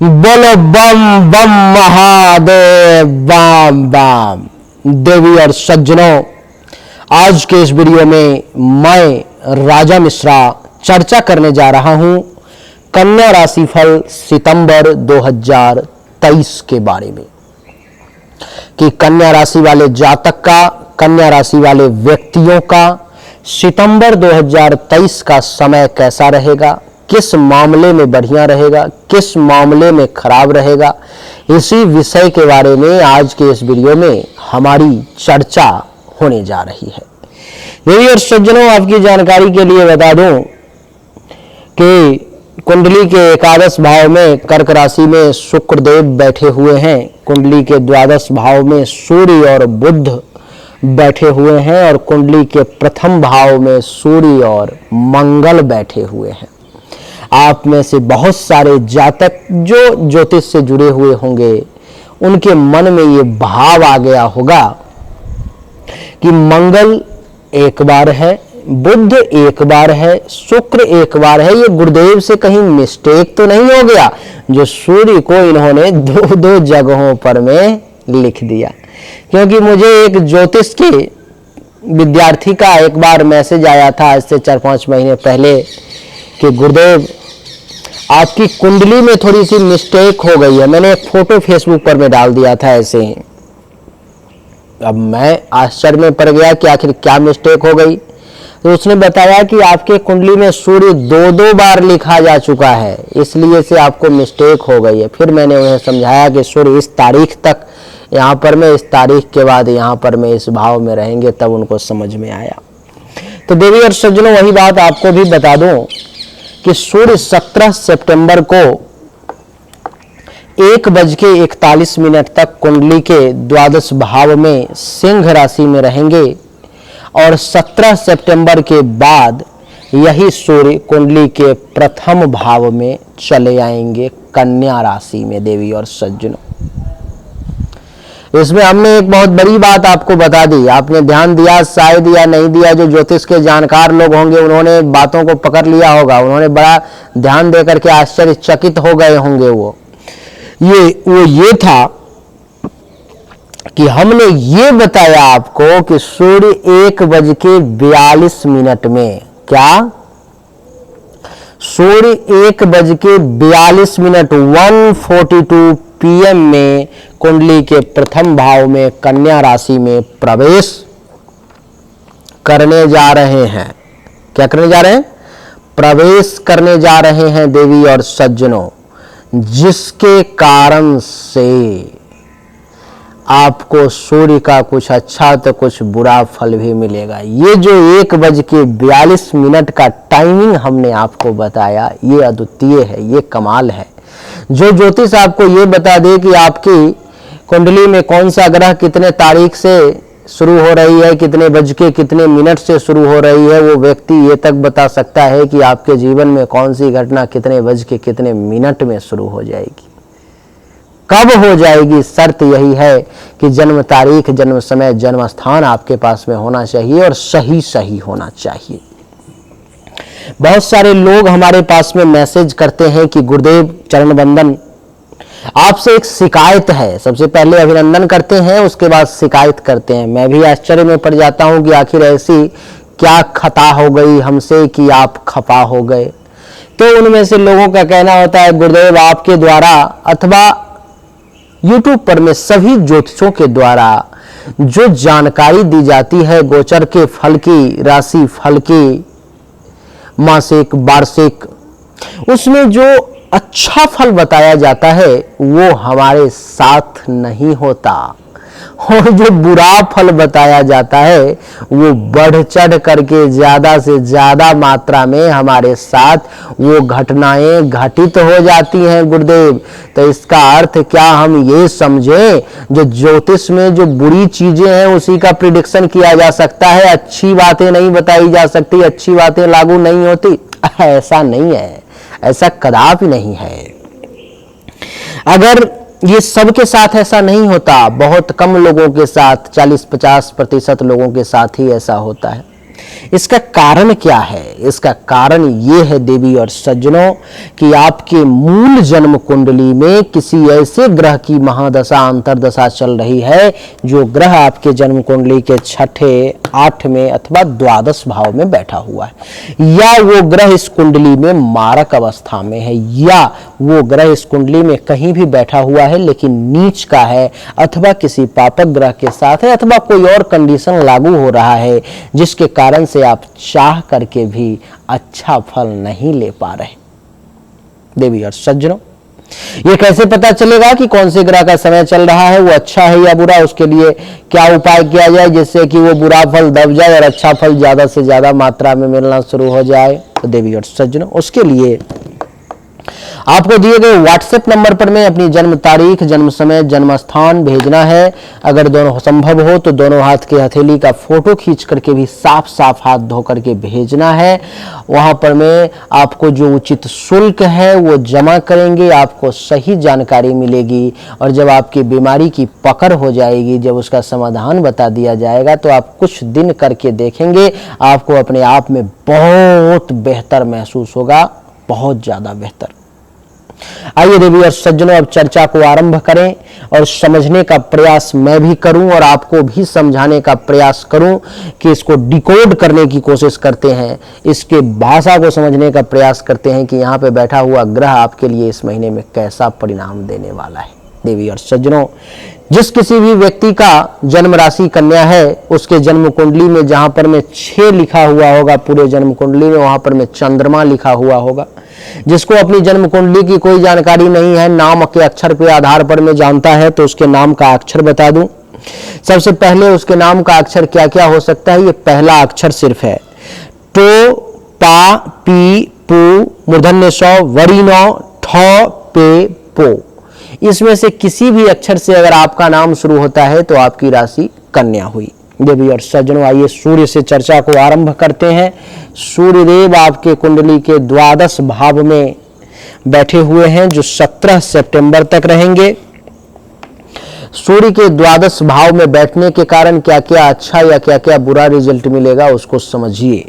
बोलो बम बम महादेव बम बम। देवी और सज्जनों, आज के इस वीडियो में मैं राजा मिश्रा चर्चा करने जा रहा हूं कन्या राशिफल सितंबर 2023 के बारे में कि कन्या राशि वाले जातक का, कन्या राशि वाले व्यक्तियों का सितंबर 2023 का समय कैसा रहेगा, किस मामले में बढ़िया रहेगा, किस मामले में खराब रहेगा, इसी विषय के बारे में आज के इस वीडियो में हमारी चर्चा होने जा रही है। देवी और सज्जनों, आपकी जानकारी के लिए बता दूं कि कुंडली के एकादश भाव में कर्क राशि में शुक्रदेव बैठे हुए हैं, कुंडली के द्वादश भाव में सूर्य और बुध बैठे हुए हैं और कुंडली के प्रथम भाव में सूर्य और मंगल बैठे हुए हैं। आप में से बहुत सारे जातक जो ज्योतिष से जुड़े हुए होंगे, उनके मन में ये भाव आ गया होगा कि मंगल एक बार है, बुध एक बार है, शुक्र एक बार है। ये गुरुदेव से कहीं मिस्टेक तो नहीं हो गया जो सूर्य को इन्होंने दो जगहों पर में लिख दिया। क्योंकि मुझे एक ज्योतिष के विद्यार्थी का एक बार मैसेज आया था आज से 4-5 महीने पहले कि गुरुदेव आपकी कुंडली में थोड़ी सी मिस्टेक हो गई है। मैंने एक फोटो फेसबुक पर में डाल दिया था ऐसे ही। अब मैं आश्चर्य में पड़ गया कि आखिर क्या मिस्टेक हो गई। तो उसने बताया कि आपके कुंडली में सूर्य 2 बार लिखा जा चुका है, इसलिए से आपको मिस्टेक हो गई है। फिर मैंने उन्हें समझाया कि सूर्य इस तारीख तक यहाँ पर में, इस तारीख के बाद यहाँ पर में इस भाव में रहेंगे, तब उनको समझ में आया। तो देवी और सज्जनों, वही बात आपको भी बता दूं कि सूर्य 17 सितंबर को 1:41 तक कुंडली के द्वादश भाव में सिंह राशि में रहेंगे और 17 सितंबर के बाद यही सूर्य कुंडली के प्रथम भाव में चले आएंगे कन्या राशि में। देवी और सज्जनों, इसमें हमने एक बहुत बड़ी बात आपको बता दी, आपने ध्यान दिया शायद या नहीं दिया। जो ज्योतिष के जानकार लोग होंगे उन्होंने बातों को पकड़ लिया होगा, उन्होंने बड़ा ध्यान देकर के आश्चर्यचकित हो गए होंगे। वो ये था कि हमने ये बताया आपको कि सूर्य 1:42 में, क्या सूर्य 1:42 1:42 PM में कुंडली के प्रथम भाव में कन्या राशि में प्रवेश करने जा रहे हैं। क्या करने जा रहे हैं? प्रवेश करने जा रहे हैं देवी और सज्जनों, जिसके कारण से आपको सूर्य का कुछ अच्छा तो कुछ बुरा फल भी मिलेगा। ये जो 1:42 का टाइमिंग हमने आपको बताया, ये अद्वितीय है, ये कमाल है। जो ज्योतिष आपको ये बता दे कि आपकी कुंडली में कौन सा ग्रह कितने तारीख से शुरू हो रही है, कितने बज के कितने मिनट से शुरू हो रही है, वो व्यक्ति ये तक बता सकता है कि आपके जीवन में कौन सी घटना कितने बज के कितने मिनट में शुरू हो जाएगी, कब हो जाएगी। शर्त यही है कि जन्म तारीख, जन्म समय, जन्म स्थान आपके पास में होना चाहिए और सही होना चाहिए। बहुत सारे लोग हमारे पास में मैसेज करते हैं कि गुरुदेव चरण वंदन, आपसे एक शिकायत है। सबसे पहले अभिनंदन करते हैं, उसके बाद शिकायत करते हैं। मैं भी आश्चर्य में पड़ जाता हूं कि आखिर ऐसी क्या खता हो गई हमसे कि आप खफा हो गए। तो उनमें से लोगों का कहना होता है गुरुदेव आपके द्वारा अथवा यूट्यूब पर में सभी ज्योतिषों के द्वारा जो जानकारी दी जाती है गोचर के फल की, राशि फल की, मासिक, वार्षिक, उसमें जो अच्छा फल बताया जाता है वो हमारे साथ नहीं होता, और जो बुरा फल बताया जाता है वो बढ़ चढ़ करके ज्यादा से ज्यादा मात्रा में हमारे साथ वो घटनाएं घटित हो जाती हैं गुरुदेव। तो इसका अर्थ क्या हम ये समझें जो ज्योतिष में जो बुरी चीजें हैं उसी का प्रिडिक्शन किया जा सकता है, अच्छी बातें नहीं बताई जा सकती, अच्छी बातें लागू नहीं होती? ऐसा नहीं है, ऐसा कदापि नहीं है। अगर ये सबके साथ ऐसा नहीं होता, बहुत कम लोगों के साथ, 40-50% लोगों के साथ ही ऐसा होता है। इसका कारण क्या है? इसका कारण ये है देवी और सज्जनों कि आपके मूल जन्म कुंडली में किसी ऐसे ग्रह की महादशा अंतरदशा चल रही है जो ग्रह आपके जन्म कुंडली के छठे, आठवें अथवा द्वादश भाव में बैठा हुआ है, या वो ग्रह इस कुंडली में मारक अवस्था में है, या वो ग्रह इस कुंडली में कहीं भी बैठा हुआ है लेकिन नीच का है, अथवा किसी पापक ग्रह के साथ है, अथवा कोई और कंडीशन लागू हो रहा है जिसके कारण से आप चाह करके भी अच्छा फल नहीं ले पा रहे। देवी और सज्जनों, ये कैसे पता चलेगा कि कौन से ग्रह का समय चल रहा है, वो अच्छा है या बुरा? उसके लिए क्या उपाय किया जाए जिससे कि वो बुरा फल दब जाए और अच्छा फल ज्यादा से ज्यादा मात्रा में मिलना शुरू हो जाए? तो देवी और सज्जनों, उसके लिए आपको दिए गए व्हाट्सएप नंबर पर में अपनी जन्म तारीख, जन्म समय, जन्म स्थान भेजना है। अगर दोनों संभव हो तो दोनों हाथ की हथेली का फोटो खींच करके भी साफ साफ हाथ धो करके भेजना है। वहां पर में आपको जो उचित शुल्क है वो जमा करेंगे, आपको सही जानकारी मिलेगी और जब आपकी बीमारी की पकड़ हो जाएगी, जब उसका समाधान बता दिया जाएगा तो आप कुछ दिन करके देखेंगे आपको अपने आप में बहुत बेहतर महसूस होगा, बहुत ज्यादा बेहतर। आइए देवी और सज्जनों, अब चर्चा को आरंभ करें और समझने का प्रयास मैं भी करूं और आपको भी समझाने का प्रयास करूं कि इसको डिकोड करने की कोशिश करते हैं, इसके भाषा को समझने का प्रयास करते हैं कि यहाँ पे बैठा हुआ ग्रह आपके लिए इस महीने में कैसा परिणाम देने वाला है। देवी और सज्जनों, जिस किसी भी व्यक्ति का जन्म राशि कन्या है, उसके जन्म कुंडली में जहां पर में 6 लिखा हुआ होगा पूरे जन्म कुंडली में, वहां पर में चंद्रमा लिखा हुआ होगा। जिसको अपनी जन्म कुंडली की कोई जानकारी नहीं है, नाम के अक्षर के आधार पर में जानता है, तो उसके नाम का अक्षर बता दूं। सबसे पहले उसके नाम का अक्षर क्या क्या हो सकता है? ये पहला अक्षर सिर्फ है टो, पा, पी, पू, मूर्धन्य ष, वरिनो, ठ, पे, पो। इसमें से किसी भी अक्षर से अगर आपका नाम शुरू होता है तो आपकी राशि कन्या हुई। देवी और सज्जनों, आइए सूर्य से चर्चा को आरंभ करते हैं। सूर्य देव आपके कुंडली के द्वादश भाव में बैठे हुए हैं जो 17 सितंबर तक रहेंगे। सूर्य के द्वादश भाव में बैठने के कारण क्या क्या अच्छा या क्या क्या बुरा रिजल्ट मिलेगा उसको समझिए।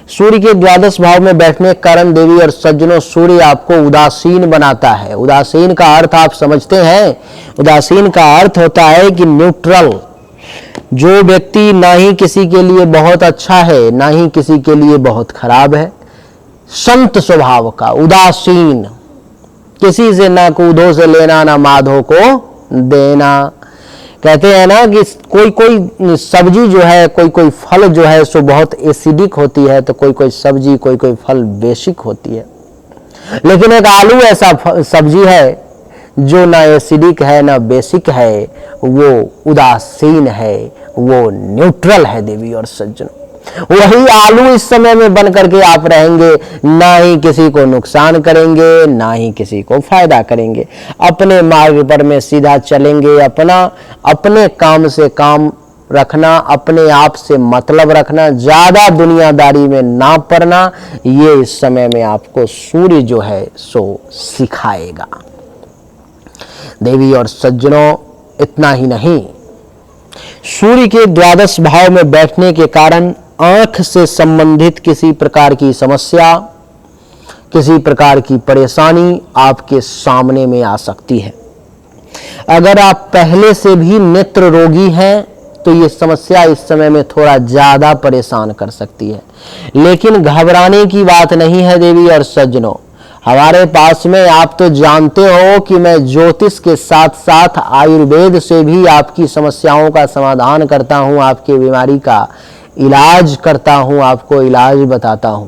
सूर्य के द्वादश भाव में बैठने के कारण देवी और सज्जनों, सूर्य आपको उदासीन बनाता है। उदासीन का अर्थ आप समझते हैं? उदासीन का अर्थ होता है कि न्यूट्रल। जो व्यक्ति ना ही किसी के लिए बहुत अच्छा है ना ही किसी के लिए बहुत खराब है, संत स्वभाव का, उदासीन, किसी से ना कूदो से लेना ना माधो को देना। कहते हैं ना कि कोई कोई सब्जी जो है, कोई कोई फल जो है सो बहुत एसिडिक होती है, तो कोई कोई सब्जी, कोई कोई फल बेसिक होती है। लेकिन एक आलू ऐसा सब्जी है जो ना एसिडिक है ना बेसिक है, वो उदासीन है, वो न्यूट्रल है। देवी और सज्जनों, वही आलू इस समय में बन करके आप रहेंगे, ना ही किसी को नुकसान करेंगे ना ही किसी को फायदा करेंगे, अपने मार्ग पर में सीधा चलेंगे, अपने काम से काम रखना, अपने आप से मतलब रखना, ज्यादा दुनियादारी में ना पड़ना, ये इस समय में आपको सूर्य जो है सो सिखाएगा। देवी और सज्जनों, इतना ही नहीं, सूर्य के द्वादश भाव में बैठने के कारण आंख से संबंधित किसी प्रकार की समस्या, किसी प्रकार की परेशानी आपके सामने में आ सकती है। अगर आप पहले से भी नेत्र रोगी हैं तो ये समस्या इस समय में थोड़ा ज्यादा परेशान कर सकती है, लेकिन घबराने की बात नहीं है। देवी और सज्जनों, हमारे पास में, आप तो जानते हो कि मैं ज्योतिष के साथ साथ आयुर्वेद से भी आपकी समस्याओं का समाधान करता हूं, आपकी बीमारी का इलाज करता हूं, आपको इलाज बताता हूं।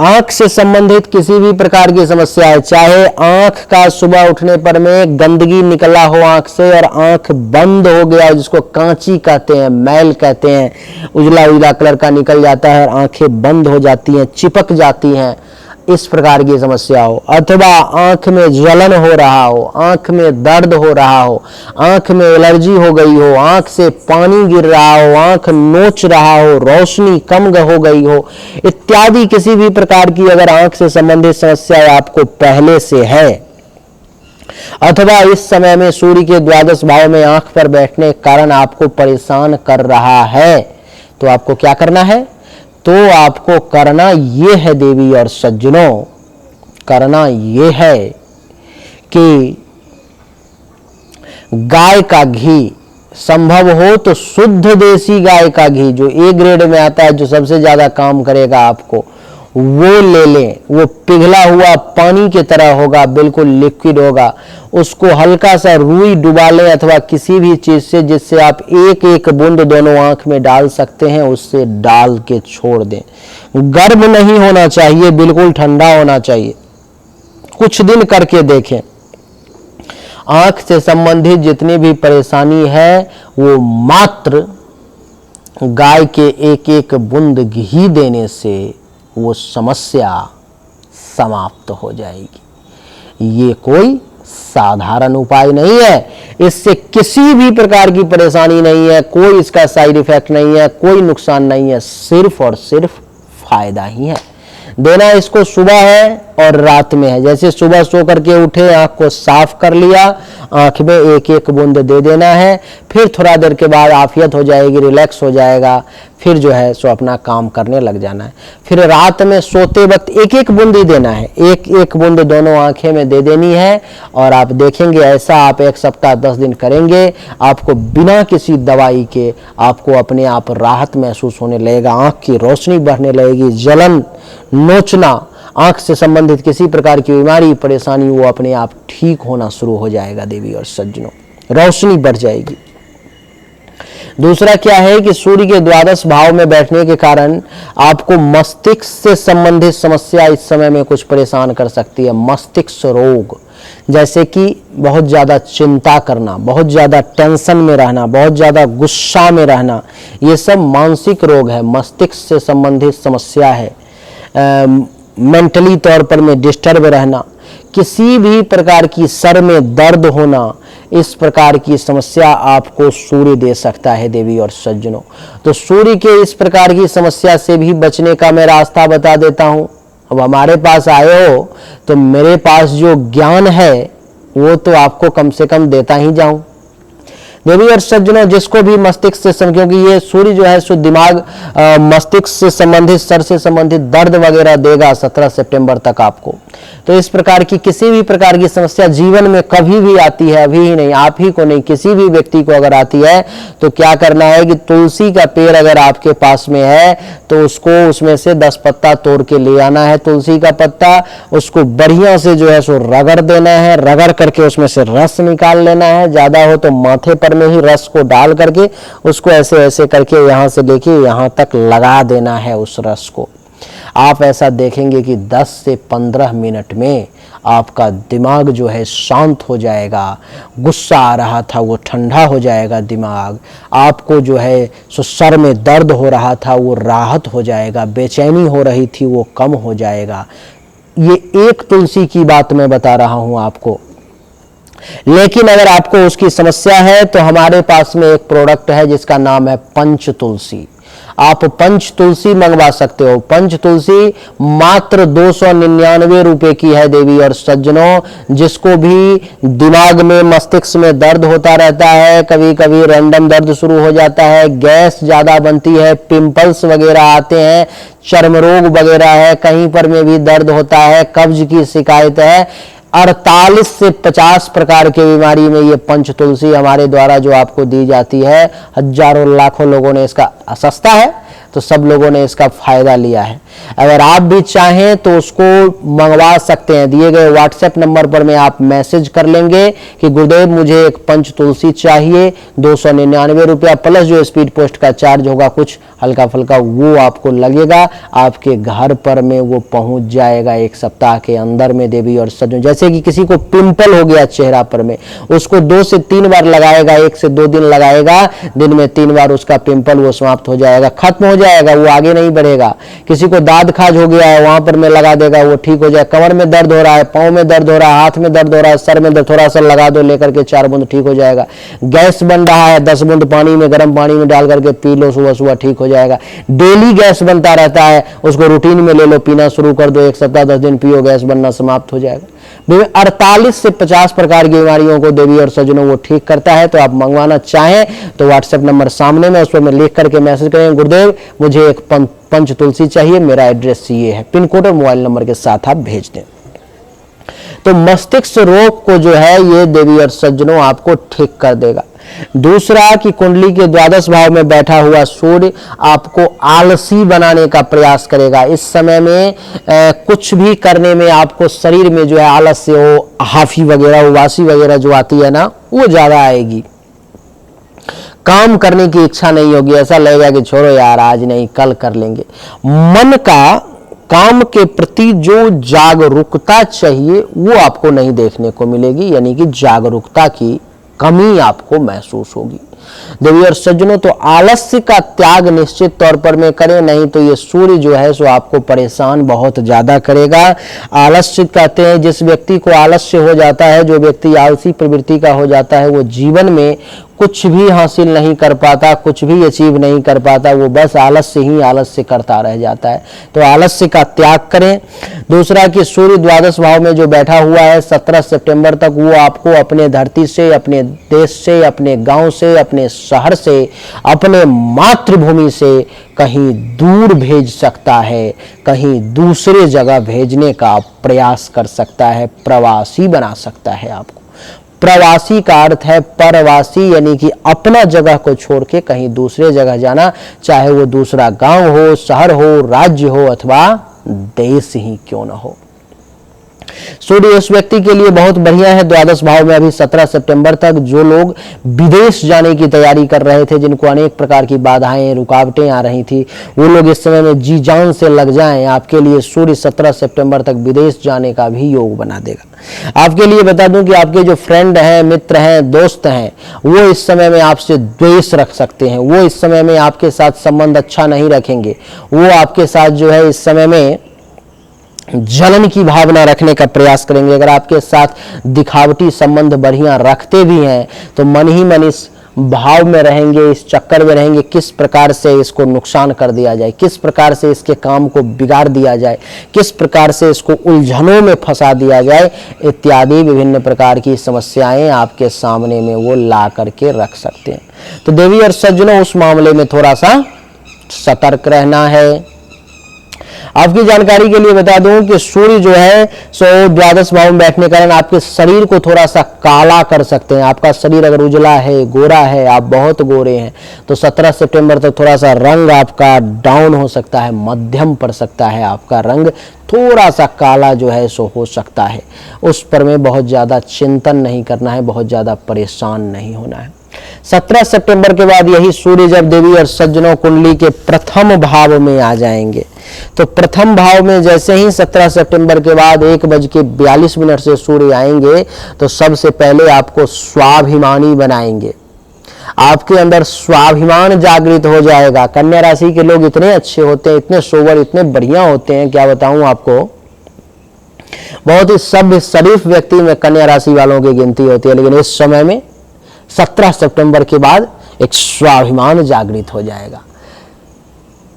आंख से संबंधित किसी भी प्रकार की समस्या है, चाहे आंख का सुबह उठने पर में गंदगी निकला हो आंख से और आंख बंद हो गया, जिसको कांची कहते हैं, मैल कहते हैं, उजला उजला कलर का निकल जाता है और आंखें बंद हो जाती हैं, चिपक जाती हैं, इस प्रकार की समस्या हो, अथवा आंख में जलन हो रहा हो, आंख में दर्द हो रहा हो, आंख में एलर्जी हो गई हो, आंख से पानी गिर रहा हो, आंख नोच रहा हो, रोशनी कम हो गई हो, इत्यादि किसी भी प्रकार की अगर आंख से संबंधित समस्या आपको पहले से है, अथवा इस समय में सूर्य के द्वादश भाव में आंख पर बैठने के कारण आपको परेशान कर रहा है, तो आपको क्या करना है? तो आपको करना ये है देवी और सज्जनों, करना ये है कि गाय का घी, संभव हो तो शुद्ध देसी गाय का घी जो ए ग्रेड में आता है, जो सबसे ज्यादा काम करेगा आपको, वो ले लें। वो पिघला हुआ पानी की तरह होगा, बिल्कुल लिक्विड होगा। उसको हल्का सा रुई डुबा लें अथवा किसी भी चीज से, जिससे आप एक एक बूंद दोनों आंख में डाल सकते हैं, उससे डाल के छोड़ दें। गर्म नहीं होना चाहिए, बिल्कुल ठंडा होना चाहिए। कुछ दिन करके देखें, आंख से संबंधित जितनी भी परेशानी है वो मात्र गाय के एक एक बूंद घी देने से वो समस्या समाप्त हो जाएगी। ये कोई साधारण उपाय नहीं है, इससे किसी भी प्रकार की परेशानी नहीं है, कोई इसका साइड इफेक्ट नहीं है, कोई नुकसान नहीं है, सिर्फ और सिर्फ फायदा ही है। देना इसको सुबह है और रात में है। जैसे सुबह सो करके उठे, आंख को साफ कर लिया, आंख में एक एक बूंद दे देना है, फिर थोड़ा देर के बाद आफियत हो जाएगी, रिलैक्स हो जाएगा, फिर जो है सो अपना काम करने लग जाना है। फिर रात में सोते वक्त एक एक बूंद ही देना है, एक एक बूंद दोनों आंखें में दे देनी है। और आप देखेंगे ऐसा आप 1 सप्ताह 10 दिन करेंगे, आपको बिना किसी दवाई के आपको अपने आप राहत महसूस होने लगेगा, आंख की रोशनी बढ़ने लगेगी, जलन, नोचना, आंख से संबंधित किसी प्रकार की बीमारी परेशानी वो अपने आप ठीक होना शुरू हो जाएगा देवी और सज्जनों, रोशनी बढ़ जाएगी। दूसरा क्या है कि सूर्य के द्वादश भाव में बैठने के कारण आपको मस्तिष्क से संबंधित समस्या इस समय में कुछ परेशान कर सकती है। मस्तिष्क रोग, जैसे कि बहुत ज्यादा चिंता करना, बहुत ज्यादा टेंशन में रहना, बहुत ज्यादा गुस्सा में रहना, ये सब मानसिक रोग है, मस्तिष्क से संबंधित समस्या है। मेंटली तौर पर में डिस्टर्ब रहना, किसी भी प्रकार की सर में दर्द होना, इस प्रकार की समस्या आपको सूर्य दे सकता है देवी और सज्जनों। तो सूर्य के इस प्रकार की समस्या से भी बचने का मैं रास्ता बता देता हूं। अब हमारे पास आए हो तो मेरे पास जो ज्ञान है वो तो आपको कम से कम देता ही जाऊं। देवी और सज्जनों, जिसको भी मस्तिष्क से, क्योंकि ये सूर्य जो है सो दिमाग, मस्तिष्क से संबंधित, सर से संबंधित दर्द वगैरह देगा 17 सितंबर तक आपको। तो इस प्रकार की किसी भी प्रकार की समस्या जीवन में कभी भी आती है, अभी ही नहीं, आप ही को नहीं, किसी भी व्यक्ति को अगर आती है तो क्या करना है कि तुलसी का पेड़ अगर आपके पास में है तो उसको, उसमें से 10 पत्ता तोड़ के ले आना है, तुलसी का पत्ता, उसको बढ़िया से जो है सो रगड़ देना है, रगड़ करके उसमें से रस निकाल लेना है, ज्यादा हो तो माथे पर में ही रस को डाल करके उसको ऐसे ऐसे करके यहां से लेके यहां तक लगा देना है उस रस को। आप ऐसा देखेंगे कि 10 से 15 मिनट में आपका दिमाग जो है शांत हो जाएगा, गुस्सा आ रहा था वो ठंडा हो जाएगा दिमाग, आपको जो है सो सर में दर्द हो रहा था वो राहत हो जाएगा, बेचैनी हो रही थी वो कम हो जाएगा। ये एक तुलसी की बात मैं बता रहा हूं आपको। लेकिन अगर आपको उसकी समस्या है तो हमारे पास में एक प्रोडक्ट है जिसका नाम है पंच तुलसी। आप पंच तुलसी मंगवा सकते हो। पंच तुलसी मात्र 299 रुपए की है देवी और सज्जनों। जिसको भी दिमाग में, मस्तिष्क में दर्द होता रहता है, कभी कभी रैंडम दर्द शुरू हो जाता है, गैस ज्यादा बनती है, पिंपल्स वगैरह आते हैं, चर्म रोग वगैरह है, कहीं पर में भी दर्द होता है, कब्ज की शिकायत है, 48 से 50 प्रकार के बीमारी में ये पंच तुलसी हमारे द्वारा जो आपको दी जाती है, हजारों लाखों लोगों ने इसका, सस्ता है तो सब लोगों ने इसका फायदा लिया है। अगर आप भी चाहें तो उसको मंगवा सकते हैं। दिए गए व्हाट्सएप नंबर पर में आप मैसेज कर लेंगे कि गुरुदेव मुझे एक पंच तुलसी चाहिए, 299 रुपया प्लस जो स्पीड पोस्ट का चार्ज होगा कुछ हल्का फुल्का वो आपको लगेगा, आपके घर पर में वो पहुंच जाएगा 1 सप्ताह के अंदर में देवी और सज्जनों। जैसे कि किसी को पिंपल हो गया चेहरा पर में, उसको 2 से 3 बार लगाएगा, 1 से 2 दिन लगाएगा, दिन में 3 बार उसका पिंपल वो समाप्त हो जाएगा, खत्म हो जाएगा, वो आगे नहीं बढ़ेगा। किसी को दाद खाज हो गया है वहां पर में लगा देगा, वो ठीक हो जाए। कमर में दर्द हो रहा है, पांव में दर्द हो रहा है, हाथ में दर्द हो रहा है, सर में दर्द, थोड़ा सा लगा दो, लेकर के 4 बूंद ठीक हो जाएगा। गैस बन रहा है, 10 बूंद पानी में, गर्म पानी में डाल करके पी लो, सुबह सुबह ठीक हो जाएगा। डेली गैस बनता रहता है, उसको रूटीन में ले लो, पीना शुरू कर दो, 1 सप्ताह 10 दिन पियो, गैस बनना समाप्त हो जाएगा। 48 से 50 प्रकार की बीमारियों को देवी और सज्जनों वो ठीक करता है। तो आप मंगवाना चाहें तो व्हाट्सएप नंबर सामने में, उस पर मैं लिख करके मैसेज करें, गुरुदेव मुझे एक पंच तुलसी चाहिए, मेरा एड्रेस ये है, पिन कोड और मोबाइल नंबर के साथ आप भेज दें। तो मस्तिष्क रोग को जो है ये देवी और सज्जनों आपको ठीक कर देगा। दूसरा कि कुंडली के द्वादश भाव में बैठा हुआ सूर्य आपको आलसी बनाने का प्रयास करेगा। इस समय में कुछ भी करने में आपको शरीर में जो है आलस्य हो, हाफी वगैरह, उबासी वगैरह जो आती है ना, वो ज्यादा आएगी। काम करने की इच्छा नहीं होगी, ऐसा लगेगा कि छोड़ो यार आज नहीं कल कर लेंगे। मन का काम के प्रति जो जागरूकता चाहिए वो आपको नहीं देखने को मिलेगी, यानी कि जागरूकता की कमी आपको महसूस होगी। देवी और सज्जनों, तो आलस्य का त्याग निश्चित तौर पर में करें, नहीं तो ये सूर्य जो है सो आपको परेशान बहुत ज्यादा करेगा। आलस्य कहते हैं जिस व्यक्ति को आलस्य हो जाता है, जो व्यक्ति आलसी प्रवृत्ति का हो जाता है, वो जीवन में कुछ भी हासिल नहीं कर पाता, कुछ भी अचीव नहीं कर पाता, वो बस आलस्य ही आलस्य करता रह जाता है। तो आलस्य का त्याग करें। दूसरा कि सूर्य द्वादश भाव में जो बैठा हुआ है 17 सितंबर तक, वो आपको अपने धरती से, अपने देश से, अपने गांव से, अपने शहर से, अपने मातृभूमि से कहीं दूर भेज सकता है, कहीं दूसरे जगह भेजने का प्रयास कर सकता है, प्रवासी बना सकता है आपको। प्रवासी का अर्थ है परवासी, यानी कि अपना जगह को छोड़ के कहीं दूसरे जगह जाना, चाहे वो दूसरा गांव हो, शहर हो, राज्य हो अथवा देश ही क्यों ना हो। सूर्य उस व्यक्ति के लिए बहुत बढ़िया है द्वादश भाव में अभी 17 सितंबर तक। जो लोग विदेश जाने की तैयारी कर रहे थे, जिनको अनेक प्रकार की बाधाएं, रुकावटें आ रही थी, वो लोग इस समय में जी जान से लग जाएं। आपके लिए सूर्य 17 सितंबर तक विदेश जाने का भी योग बना देगा। आपके लिए बता दूं कि आपके जो फ्रेंड हैं, मित्र हैं, दोस्त हैं, वो इस समय में आपसे द्वेष रख सकते हैं, वो इस समय में आपके साथ संबंध अच्छा नहीं रखेंगे, वो आपके साथ जो है इस समय में जलन की भावना रखने का प्रयास करेंगे। अगर आपके साथ दिखावटी संबंध बढ़िया रखते भी हैं तो मन ही मन इस भाव में रहेंगे, इस चक्कर में रहेंगे, किस प्रकार से इसको नुकसान कर दिया जाए, किस प्रकार से इसके काम को बिगाड़ दिया जाए, किस प्रकार से इसको उलझनों में फंसा दिया जाए, इत्यादि विभिन्न प्रकार की समस्याएं आपके सामने में वो ला करके रख सकते हैं। तो देवी और सज्जनों, उस मामले में थोड़ा सा सतर्क रहना है। आपकी जानकारी के लिए बता दूं कि सूर्य जो है सो द्वादश भाव में बैठने के कारण आपके शरीर को थोड़ा सा काला कर सकते हैं। आपका शरीर अगर उजला है, गोरा है, आप बहुत गोरे हैं, तो 17 सितंबर तक थोड़ा सा रंग आपका डाउन हो सकता है, मध्यम पड़ सकता है, आपका रंग थोड़ा सा काला जो है सो हो सकता है। उस पर में बहुत ज़्यादा चिंतन नहीं करना है, बहुत ज़्यादा परेशान नहीं होना है। 17 सितंबर के बाद यही सूर्य जब देवी और सज्जनों कुंडली के प्रथम भाव में आ जाएंगे, तो प्रथम भाव में जैसे ही 17 सितंबर के बाद 1:42 से सूर्य आएंगे, तो सबसे पहले आपको स्वाभिमानी बनाएंगे। आपके अंदर स्वाभिमान जागृत हो जाएगा। कन्या राशि के लोग इतने अच्छे होते हैं, इतने सोबर, इतने बढ़िया होते हैं, क्या बताऊं आपको। बहुत ही सभ्य शरीफ व्यक्ति में कन्या राशि वालों की गिनती होती है, लेकिन इस समय में 17 सितंबर के बाद एक स्वाभिमान जागृत हो जाएगा।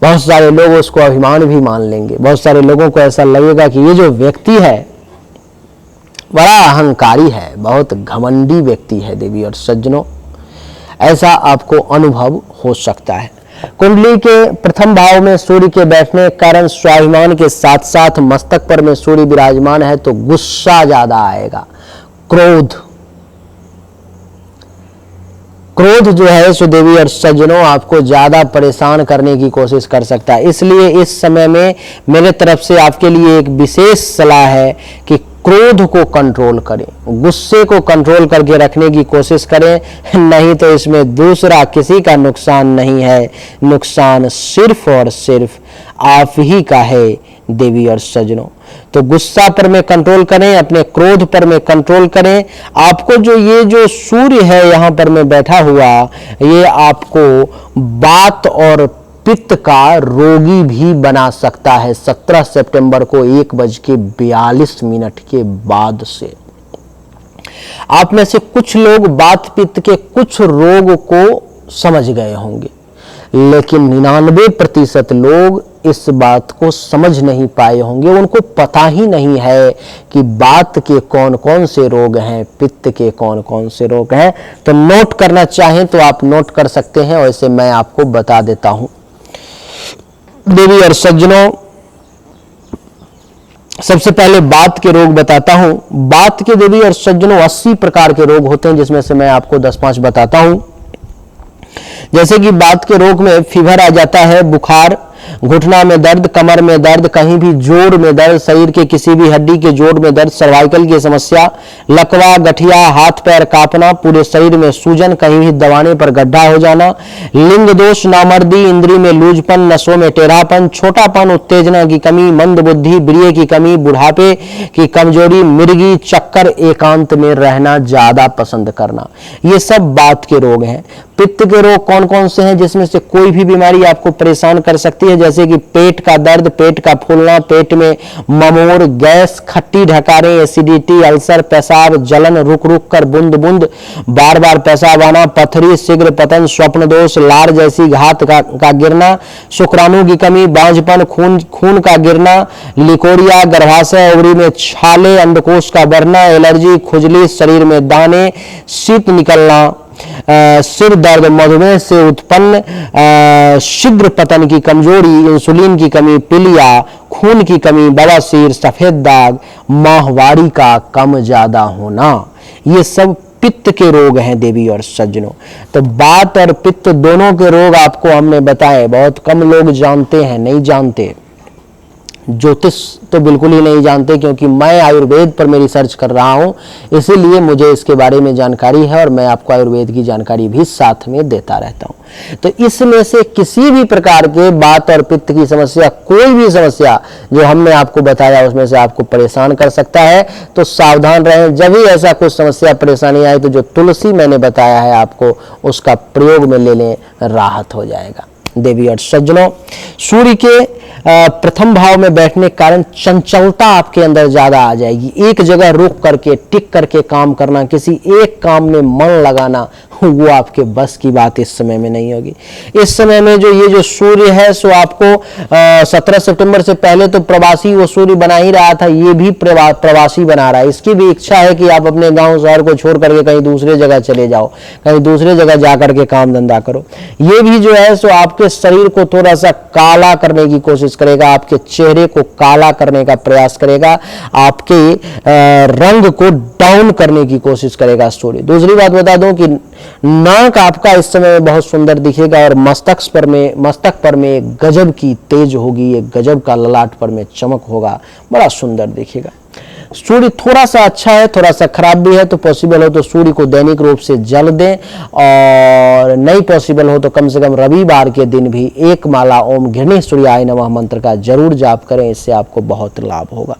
बहुत सारे लोग उसको अभिमान भी मान लेंगे। बहुत सारे लोगों को ऐसा लगेगा कि ये जो व्यक्ति है बड़ा अहंकारी है, बहुत घमंडी व्यक्ति है। देवी और सज्जनों, ऐसा आपको अनुभव हो सकता है। कुंडली के प्रथम भाव में सूर्य के बैठने के कारण स्वाभिमान के साथ साथ मस्तक पर में सूर्य विराजमान है, तो गुस्सा ज्यादा आएगा। क्रोध जो है सो देवी और सज्जनों आपको ज्यादा परेशान करने की कोशिश कर सकता है। इसलिए इस समय में मेरे तरफ से आपके लिए एक विशेष सलाह है कि क्रोध को कंट्रोल करें, गुस्से को कंट्रोल करके रखने की कोशिश करें, नहीं तो इसमें दूसरा किसी का नुकसान नहीं है, नुकसान सिर्फ और सिर्फ आप ही का है। देवी और सज्जनों, तो गुस्सा पर में कंट्रोल करें, अपने क्रोध पर में कंट्रोल करें। आपको जो ये जो सूर्य है यहाँ पर में बैठा हुआ, ये आपको वात और पित्त का रोगी भी बना सकता है 17 सितंबर को 1:42 के बाद से। आप में से कुछ लोग वात पित्त के कुछ रोग को समझ गए होंगे, लेकिन 99% लोग इस बात को समझ नहीं पाए होंगे, उनको पता ही नहीं है कि बात के कौन कौन से रोग हैं, पित्त के कौन कौन से रोग हैं। तो नोट करना चाहें तो आप नोट कर सकते हैं, वैसे मैं आपको बता देता हूं। देवी और सज्जनों, सबसे पहले बात के रोग बताता हूं। बात के देवी और सज्जनों 80 प्रकार के रोग होते हैं, जिसमें से मैं आपको 10-5 बताता हूं। जैसे कि बात के रोग में फीवर आ जाता है, बुखार, घुटना में दर्द, कमर में दर्द, कहीं भी जोड़ में दर्द, शरीर के किसी भी हड्डी के जोड़ में दर्द, सर्वाइकल की समस्या, लकवा, गठिया, हाथ पैर कांपना, पूरे शरीर में सूजन, कहीं भी दबाने पर गड्ढा हो जाना, लिंग दोष, नामर्दी, इंद्री में लूजपन, नसों में टेढ़ापन, छोटापन, उत्तेजना की कमी, मंद बुद्धि, वीर्य की कमी, बुढ़ापे की कमजोरी, मिर्गी, चक्कर, एकांत में रहना ज्यादा पसंद करना, ये सब बात के रोग हैं। पित्त के रोग कौन कौन से हैं, जिसमें से कोई भी बीमारी आपको परेशान कर सकती है, जैसे कि पेट का दर्द, पेट का फूलना, पेट में ममोड़, गैस, खट्टी ढकारें, एसिडिटी, अल्सर, पेशाब, जलन, रुक रुक कर बूंद बूंद बार बार पेशाब आना, पथरी, शीघ्र पतन, स्वप्न दोष, लार जैसी घात का गिरना, शुक्राणु की कमी, बांझपन, खून का गिरना, लिकोरिया, गर्भाशय, ओवरी में छाले, अंडकोश का बढ़ना, एलर्जी, खुजली, शरीर में दाने, शीत निकलना, सिर दर्द, मधुमेह से उत्पन्न शीघ्र पतन की कमजोरी, इंसुलिन की कमी, पीलिया, खून की कमी, बवासीर, सफेद दाग, माहवारी का कम ज्यादा होना, ये सब पित्त के रोग हैं देवी और सज्जनों। तो बात और पित्त दोनों के रोग आपको हमने बताए, बहुत कम लोग जानते हैं, नहीं जानते। ज्योतिष तो बिल्कुल ही नहीं जानते, क्योंकि मैं आयुर्वेद पर मैं रिसर्च कर रहा हूं, इसीलिए मुझे इसके बारे में जानकारी है और मैं आपको आयुर्वेद की जानकारी भी साथ में देता रहता हूं। तो इसमें से किसी भी प्रकार के बात और पित्त की समस्या, कोई भी समस्या जो हमने आपको बताया उसमें से आपको परेशान कर सकता है, तो सावधान रहें। जब भी ऐसा कुछ समस्या परेशानी आए तो जो तुलसी मैंने बताया है आपको, उसका प्रयोग में ले लें, राहत हो जाएगा। देवी और सज्जनों, सूर्य के प्रथम भाव में बैठने के कारण चंचलता आपके अंदर ज्यादा आ जाएगी। एक जगह रुक करके टिक करके काम करना, किसी एक काम में मन लगाना, वो आपके बस की बात इस समय में नहीं होगी। इस समय में जो ये जो सूर्य है सो आपको 17 सितंबर से पहले तो प्रवासी वो सूर्य बना ही रहा था, ये भी प्रवासी बना रहा है। इसकी भी इच्छा है कि आप अपने गांव शहर को छोड़ करके कहीं दूसरे जगह चले जाओ, कहीं दूसरे जगह जाकर के काम धंधा करो। ये भी जो है सो आपके शरीर को थोड़ा सा काला करने की कोशिश करेगा, आपके चेहरे को काला करने का प्रयास करेगा, आपके रंग को डाउन करने की कोशिश करेगा सूर्य। दूसरी बात बता दूं कि नाक आपका इस समय में बहुत सुंदर दिखेगा और मस्तक पर में एक गजब की तेज होगी, एक गजब का ललाट पर में चमक होगा, बड़ा सुंदर दिखेगा। सूर्य थोड़ा सा अच्छा है, थोड़ा सा खराब भी है, तो पॉसिबल हो तो सूर्य को दैनिक रूप से जल दें, और नहीं पॉसिबल हो तो कम से कम रविवार के दिन भी एक माला ओम घृणी सूर्याय नमः मंत्र का जरूर जाप करें, इससे आपको बहुत लाभ होगा।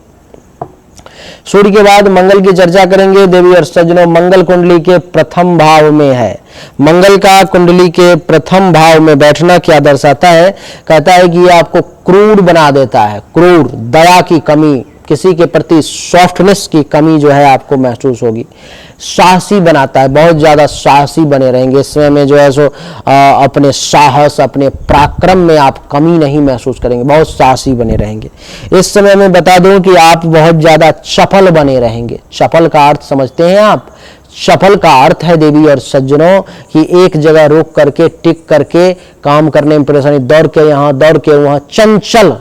सूर्य के बाद मंगल की चर्चा करेंगे। देवी और सज्जनों, मंगल कुंडली के प्रथम भाव में है। मंगल का कुंडली के प्रथम भाव में बैठना क्या दर्शाता है? कहता है कि ये आपको क्रूर बना देता है, क्रूर, दया की कमी, किसी के प्रति सॉफ्टनेस की कमी जो है आपको महसूस होगी। साहसी बनाता है, बहुत ज्यादा साहसी बने रहेंगे इस समय में, जो है सो अपने साहस, अपने पराक्रम में आप कमी नहीं महसूस करेंगे, बहुत साहसी बने रहेंगे। इस समय में बता दूं कि आप बहुत ज्यादा चपल बने रहेंगे। चपल का अर्थ समझते हैं आप? चपल का अर्थ है देवी और सज्जनों कि एक जगह रुक करके टिक करके काम करने में परेशानी, दौड़ के यहाँ दौड़ के वहां, चंचल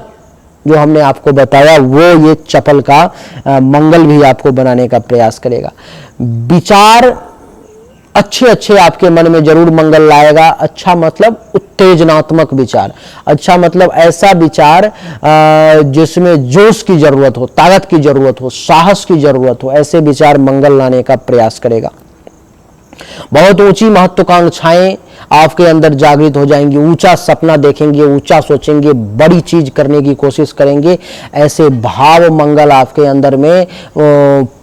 जो हमने आपको बताया वो ये चपल का मंगल भी आपको बनाने का प्रयास करेगा। विचार अच्छे अच्छे आपके मन में जरूर मंगल लाएगा। अच्छा मतलब उत्तेजनात्मक विचार, अच्छा मतलब ऐसा विचार जिसमें जोश की जरूरत हो, ताकत की जरूरत हो, साहस की जरूरत हो, ऐसे विचार मंगल लाने का प्रयास करेगा। बहुत ऊंची महत्वाकांक्षाएं आपके अंदर जागृत हो जाएंगी, ऊंचा सपना देखेंगे, ऊंचा सोचेंगे, बड़ी चीज करने की कोशिश करेंगे, ऐसे भाव मंगल आपके अंदर में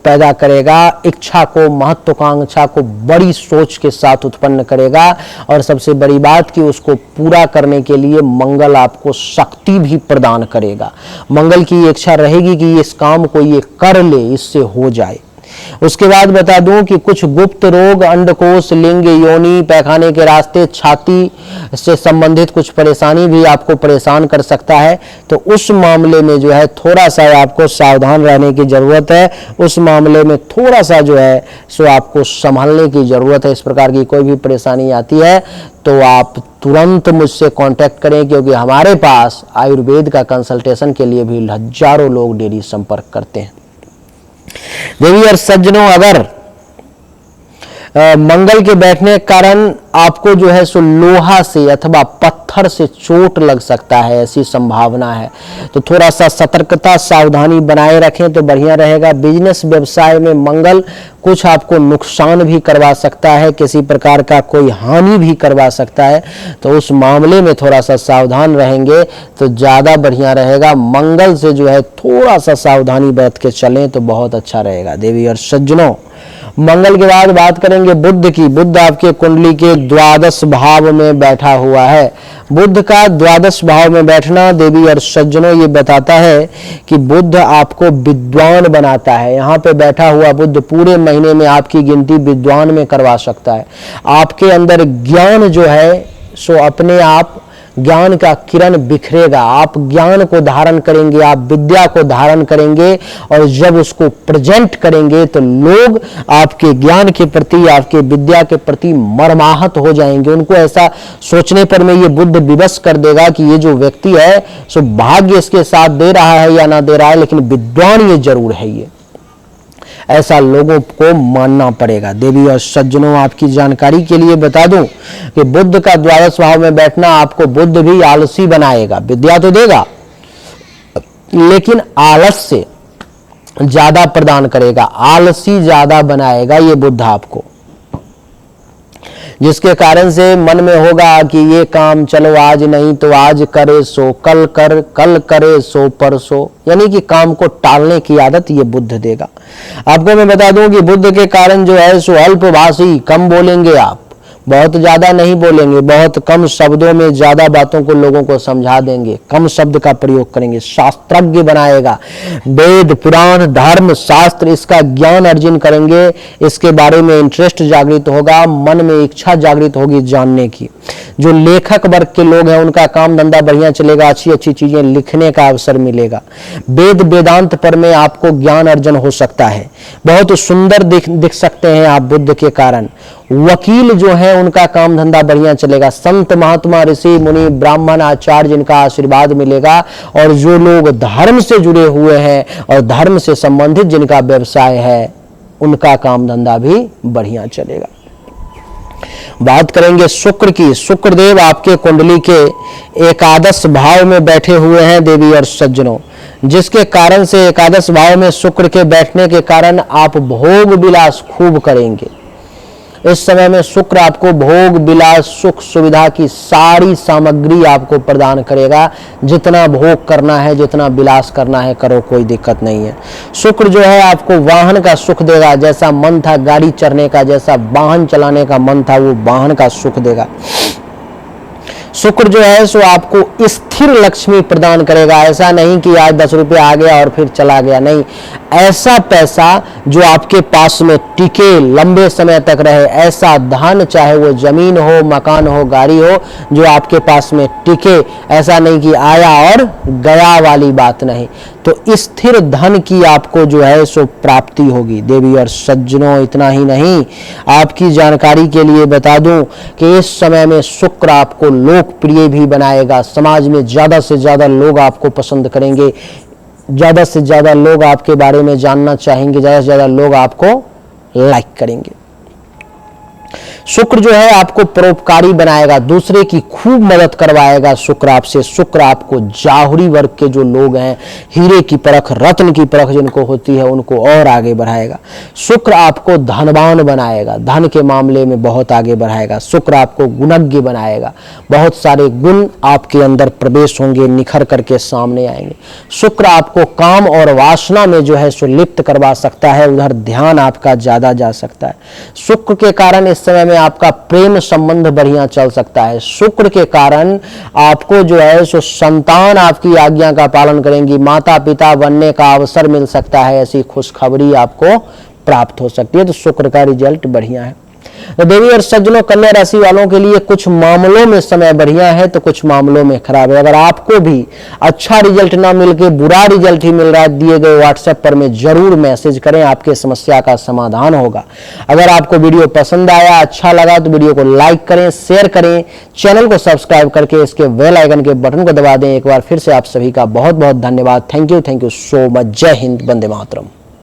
पैदा करेगा। इच्छा को, महत्वाकांक्षा को बड़ी सोच के साथ उत्पन्न करेगा, और सबसे बड़ी बात कि उसको पूरा करने के लिए मंगल आपको शक्ति भी प्रदान करेगा। मंगल की इच्छा रहेगी कि इस काम को ये कर ले, इससे हो जाए। उसके बाद बता दूं कि कुछ गुप्त रोग, अंडकोश, लिंग, योनि, पैखाने के रास्ते, छाती से संबंधित कुछ परेशानी भी आपको परेशान कर सकता है। तो उस मामले में जो है थोड़ा सा आपको सावधान रहने की जरूरत है। उस मामले में थोड़ा सा जो है सो आपको संभलने की जरूरत है। इस प्रकार की कोई भी परेशानी आती है तो आप तुरंत मुझसे कांटेक्ट करें, क्योंकि हमारे पास आयुर्वेद का कंसल्टेशन के लिए भी हजारों लोग डेली संपर्क करते हैं। देवी और सज्जनों, अगर मंगल के बैठने के कारण आपको जो है सो लोहा से अथवा पत्थर से चोट लग सकता है, ऐसी संभावना है, तो थोड़ा सा सतर्कता, सावधानी बनाए रखें तो बढ़िया रहेगा। बिजनेस व्यवसाय में मंगल कुछ आपको नुकसान भी करवा सकता है, किसी प्रकार का कोई हानि भी करवा सकता है, तो उस मामले में थोड़ा सा सावधान रहेंगे तो ज़्यादा बढ़िया रहेगा। मंगल से जो है थोड़ा सा सावधानी बरत के चलें तो बहुत अच्छा रहेगा। देवी और सज्जनों, मंगल के बाद बात करेंगे बुध की। बुध आपके कुंडली के द्वादश भाव में बैठा हुआ है। बुध का द्वादश भाव में बैठना देवी और सज्जनों ये बताता है कि बुध आपको विद्वान बनाता है। यहाँ पे बैठा हुआ बुध पूरे महीने में आपकी गिनती विद्वान में करवा सकता है। आपके अंदर ज्ञान जो है सो अपने आप ज्ञान का किरण बिखरेगा। आप ज्ञान को धारण करेंगे, आप विद्या को धारण करेंगे, और जब उसको प्रेजेंट करेंगे तो लोग आपके ज्ञान के प्रति, आपके विद्या के प्रति मर्माहत हो जाएंगे। उनको ऐसा सोचने पर में ये बुद्ध विवश कर देगा कि ये जो व्यक्ति है सो भाग्य इसके साथ दे रहा है या ना दे रहा है, लेकिन विद्वान ये जरूर है। ये ऐसा लोगों को मानना पड़ेगा। देवी और सज्जनों, आपकी जानकारी के लिए बता दूं कि बुध का द्वादश भाव में बैठना आपको बुध भी आलसी बनाएगा। विद्या तो देगा लेकिन आलस से ज्यादा प्रदान करेगा, आलसी ज्यादा बनाएगा ये बुध आपको, जिसके कारण से मन में होगा कि ये काम चलो आज नहीं तो आज करे सो कल कर, कल करे सो परसों, यानी कि काम को टालने की आदत ये बुध देगा आपको। मैं बता दूं कि बुध के कारण जो है सो अल्पभाषी, कम बोलेंगे आप, बहुत ज्यादा नहीं बोलेंगे, बहुत कम शब्दों में ज्यादा बातों को लोगों को समझा देंगे, कम शब्द का प्रयोग करेंगे, शास्त्रज्ञ बनाएगा। वेद, पुराण, धर्म, शास्त्र इसका ज्ञान अर्जन करेंगे, इसके बारे में इंटरेस्ट जागृत होगा, मन में इच्छा जागृत होगी जानने की। जो लेखक वर्ग के लोग हैं उनका काम धंधा बढ़िया चलेगा, अच्छी अच्छी चीजें लिखने का अवसर मिलेगा। वेद वेदांत पर में आपको ज्ञान अर्जन हो सकता है, बहुत सुंदर दिख सकते हैं आप बुध के कारण। वकील जो है उनका काम धंधा बढ़िया चलेगा। संत महात्मा, ऋषि मुनि, ब्राह्मण, आचार्य जिनका आशीर्वाद मिलेगा, और जो लोग धर्म से जुड़े हुए हैं और धर्म से संबंधित जिनका व्यवसाय है उनका काम धंधा भी बढ़िया चलेगा। बात करेंगे शुक्र की। शुक्रदेव आपके कुंडली के एकादश भाव में बैठे हुए हैं देवी और सज्जनों, जिसके कारण से एकादश भाव में शुक्र के बैठने के कारण आप भोग विलास खूब करेंगे। इस समय में शुक्र आपको भोग विलास, सुख सुविधा की सारी सामग्री आपको प्रदान करेगा। जितना भोग करना है, जितना विलास करना है करो, कोई दिक्कत नहीं है। शुक्र जो है आपको वाहन का सुख देगा, जैसा मन था गाड़ी चढ़ने का, जैसा वाहन चलाने का मन था वो वाहन का सुख देगा। शुक्र जो है सो आपको स्थिर लक्ष्मी प्रदान करेगा। ऐसा नहीं कि आज 10 रुपये आ गया और फिर चला गया, नहीं, ऐसा पैसा जो आपके पास में टिके, लंबे समय तक रहे, ऐसा धन, चाहे वो जमीन हो, मकान हो, गाड़ी हो, जो आपके पास में टिके। ऐसा नहीं कि आया और गया वाली बात नहीं। तो स्थिर धन की आपको जो है सो प्राप्ति होगी। देवी और सज्जनों, इतना ही नहीं, आपकी जानकारी के लिए बता दूं कि इस समय में शुक्र आपको लोकप्रिय भी बनाएगा। समाज में ज्यादा से ज्यादा लोग आपको पसंद करेंगे, ज्यादा से ज्यादा लोग आपके बारे में जानना चाहेंगे, ज्यादा से ज्यादा लोग आपको लाइक करेंगे। शुक्र जो है आपको परोपकारी बनाएगा, दूसरे की खूब मदद करवाएगा। शुक्र आपसे, शुक्र आपको जाहुरी वर्ग के जो लोग हैं, हीरे की परख, रत्न की परख जिनको होती है, उनको और आगे बढ़ाएगा। शुक्र आपको धनवान बनाएगा, धन के मामले में बहुत आगे बढ़ाएगा। शुक्र आपको गुणज्ञ बनाएगा, बहुत सारे गुण आपके अंदर प्रवेश होंगे, निखर करके सामने आएंगे। शुक्र आपको काम और वासना में जो है सो लिप्त करवा सकता है, उधर ध्यान आपका ज्यादा जा सकता है। शुक्र के कारण इस समय में आपका प्रेम संबंध बढ़िया चल सकता है। शुक्र के कारण आपको जो है सो संतान आपकी आज्ञा का पालन करेंगी, माता पिता बनने का अवसर मिल सकता है, ऐसी खुशखबरी आपको प्राप्त हो सकती है। तो शुक्र का रिजल्ट बढ़िया है। तो देवी और सज्जनों, कन्या राशि वालों के लिए कुछ मामलों में समय बढ़िया है तो कुछ मामलों में खराब है। अगर आपको भी अच्छा रिजल्ट ना मिलके बुरा रिजल्ट ही मिल रहा है, दिए गए व्हाट्सएप पर में जरूर मैसेज करें, आपके समस्या का समाधान होगा। अगर आपको वीडियो पसंद आया, अच्छा लगा तो वीडियो को लाइक करें, शेयर करें, चैनल को सब्सक्राइब करके इसके बेल आइकन के बटन को दबा दें। एक बार फिर से आप सभी का बहुत बहुत धन्यवाद। Thank you so much. जय हिंद, वंदे मातरम।